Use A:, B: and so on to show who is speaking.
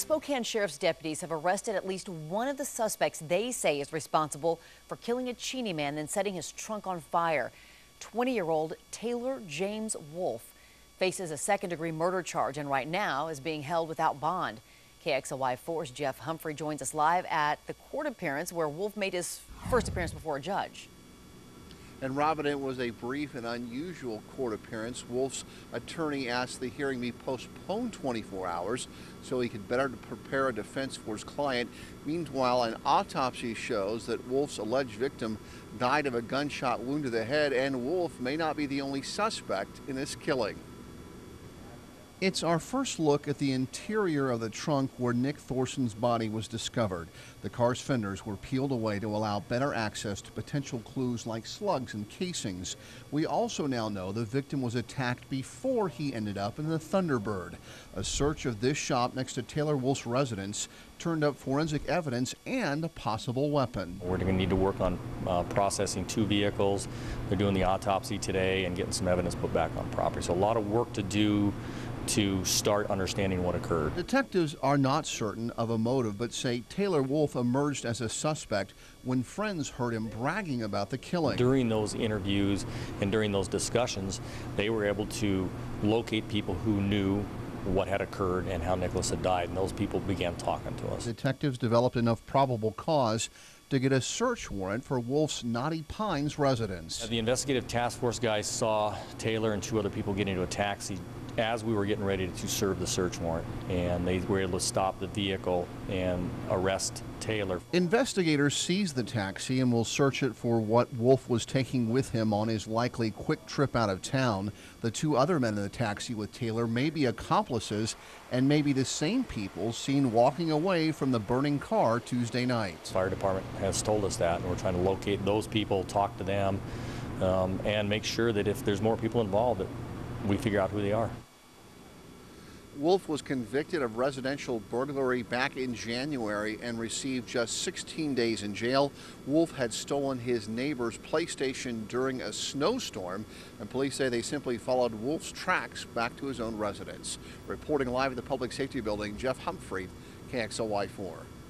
A: Spokane Sheriff's deputies have arrested at least one of the suspects they say is responsible for killing a Cheney man and setting his trunk on fire. 20-year-old Taylor James Wolf faces a second-degree murder charge and right now is being held without bond. KXLY4's Jeff Humphrey joins us live at the court appearance where Wolf made his first appearance before a judge.
B: And Robin, it was a brief and unusual court appearance. Wolf's attorney asked the hearing be postponed 24 hours so he could better prepare a defense for his client. Meanwhile, an autopsy shows that Wolf's alleged victim died of a gunshot wound to the head, and Wolf may not be the only suspect in this killing. It's our first look at the interior of the trunk where Nick Thorson's body was discovered. The car's fenders were peeled away to allow better access to potential clues like slugs and casings. We also now know the victim was attacked before he ended up in the Thunderbird. A search of this shop next to Taylor Wolf's residence turned up forensic evidence and a possible weapon.
C: We're going to need to work on processing 2 vehicles. They're doing the autopsy today and getting some evidence put back on property. So a lot of work to do to start understanding what occurred.
B: Detectives are not certain of a motive, but say Taylor Wolf emerged as a suspect when friends heard him bragging about the killing.
C: During those interviews and during those discussions, they were able to locate people who knew what had occurred and how Nicholas had died, and those people began talking to us.
B: Detectives developed enough probable cause to get a search warrant for Wolf's Knotty Pines residence.
C: The investigative task force guys saw Taylor and 2 other people get into a taxi as we were getting ready to serve the search warrant, and they were able to stop the vehicle and arrest Taylor.
B: Investigators seized the taxi and will search it for what Wolf was taking with him on his likely quick trip out of town. The 2 other men in the taxi with Taylor may be accomplices and may be the same people seen walking away from the burning car Tuesday night.
C: The fire department has told us that, and we're trying to locate those people, talk to them, and make sure that if there's more people involved, that we figure out who they are.
B: Wolf was convicted of residential burglary back in January and received just 16 days in jail. Wolf had stolen his neighbor's PlayStation during a snowstorm, and police say they simply followed Wolf's tracks back to his own residence. Reporting live at the Public Safety Building, Jeff Humphrey, KXLY4.